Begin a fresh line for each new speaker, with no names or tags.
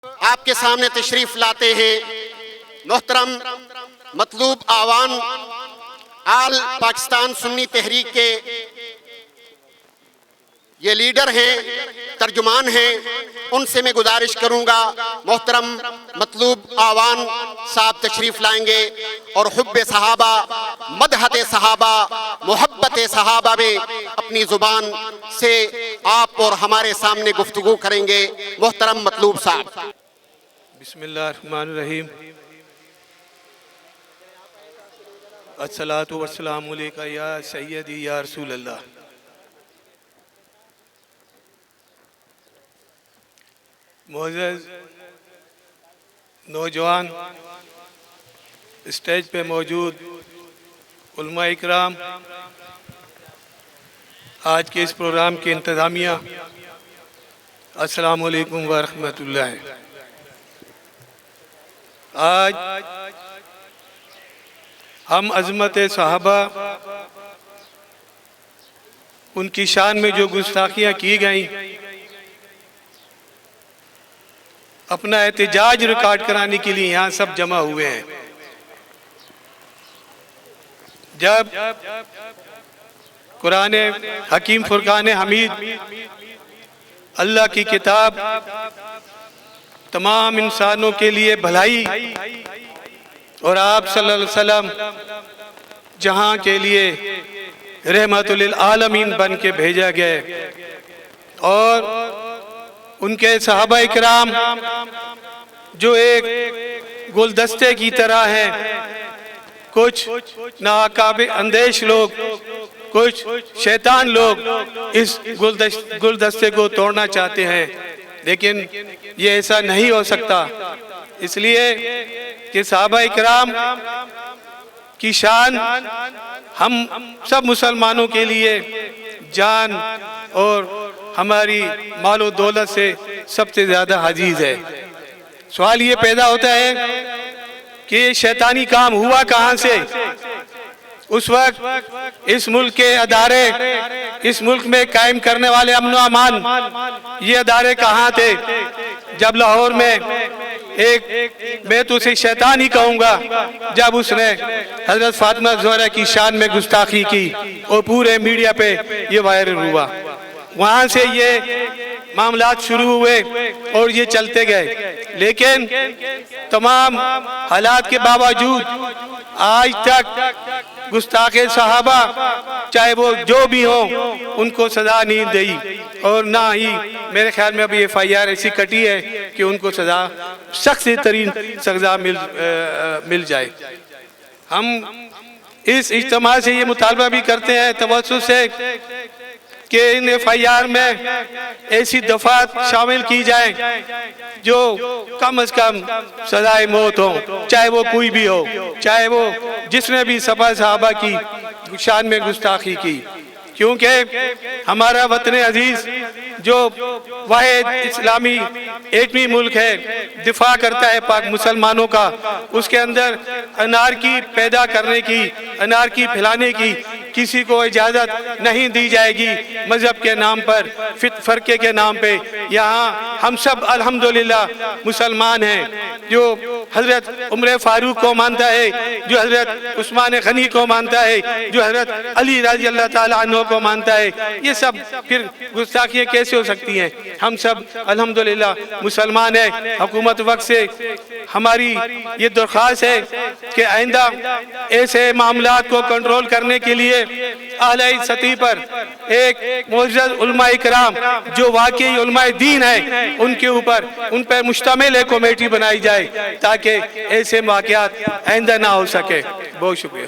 آپ کے سامنے تشریف لاتے ہیں محترم مطلوب آوان آل پاکستان سنی تحریک کے یہ لیڈر ہیں، ترجمان ہیں، ان سے میں گزارش کروں گا محترم مطلوب آوان صاحب تشریف لائیں گے اور حب صحابہ، مدحت صحابہ، محبت صحابہ میں اپنی زبان سے آپ اور ہمارے سامنے گفتگو کریں گے۔ محترم مطلوب صاحب۔
بسم اللہ الرحمن الرحیم۔ الصلاۃ والسلام علیکہ یا سیدی یا رسول اللہ۔ معزز نوجوان، اسٹیج پہ موجود علماء اکرام، آج کے اس پروگرام کی انتظامیہ، السلام علیکم ورحمۃ اللہ۔ آج ہم عظمت صحابہ، ان کی شان میں جو گستاخیاں کی گئیں، اپنا احتجاج ریکارڈ کرانے کے لیے یہاں سب جمع ہوئے ہیں۔ جب قرآن حکیم فرقان حمید، اللہ کی کتاب، تمام انسانوں کے لیے بھلائی، اور آپ صلی اللہ علیہ وسلم جہاں کے لیے رحمت للعالمین بن کے بھیجا گئے، اور ان کے صحابہ اکرام جو ایک گلدستے کی طرح ہیں، کچھ ناقابل اندیش لوگ، کچھ شیطان لوگ اس گلدستے کو توڑنا چاہتے ہیں، لیکن یہ ایسا نہیں ہو سکتا، اس لیے کہ صحابہ اکرام کی شان ہم سب مسلمانوں کے لیے جان اور ہماری مال و دولت سے سب سے زیادہ عزیز ہے۔ سوال یہ پیدا ہوتا ہے کہ یہ شیطانی کام ہوا کہاں سے؟ اس وقت اس ملک کے ادارے، اس ملک میں قائم کرنے والے امن و امان، یہ ادارے کہاں تھے جب لاہور میں ایک، میں تو اسے شیطان ہی کہوں گا، جب اس نے حضرت فاطمہ زہرا کی شان میں گستاخی کی اور پورے میڈیا پہ یہ وائرل ہوا، وہاں سے یہ معاملات شروع ہوئے اور یہ چلتے گئے۔ لیکن تمام حالات کے باوجود آج تک گستاخ صحابہ، چاہے وہ جو بھی ہوں، ان کو سزا نہیں دی، اور نہ ہی میرے خیال میں ابھی ایف آئی آر ایسی کٹی ہے کہ ان کو سزا، سخت ترین سزا مل جائے۔ ہم اس اجتماع سے یہ مطالبہ بھی کرتے ہیں توسط سے کہ ان ایف آئی آر میں ایسی دفعات شامل کی جائیں جو کم از کم سزائے موت ہو، چاہے وہ کوئی بھی ہو، چاہے وہ جس نے بھی صحابہ کی شان میں گستاخی کی، کیونکہ ہمارا وطن عزیز جو واحد اسلامی ایٹمی ملک ہے، دفاع کرتا ہے پاک مسلمانوں کا، اس کے اندر انارکی پیدا کرنے کی، انارکی پھیلانے کی کسی کو اجازت نہیں دی جائے گی۔ مذہب کے نام پر، فرقے کے نام پہ، یہاں ہم سب الحمدللہ مسلمان ہیں، جو حضرت عمر فاروق کو مانتا ہے، جو حضرت عثمان غنی کو مانتا ہے، جو حضرت علی رضی اللہ تعالیٰ عنہ کو مانتا ہے، یہ سب پھر گستاخیاں کیسے ہو سکتی ہیں؟ ہم سب الحمدللہ مسلمان ہیں۔ حکومت وقت سے ہماری یہ درخواست ہے کہ آئندہ ایسے معاملات کو کنٹرول کرنے کے لیے اعلیٰ سطح پر ایک معزز علماء اکرام جو واقعی علماء دین ہیں، ان کے اوپر، ان پر مشتمل ایک کمیٹی بنائی جائے تاکہ ایسے واقعات آئندہ نہ ہو سکے۔ بہت شکریہ۔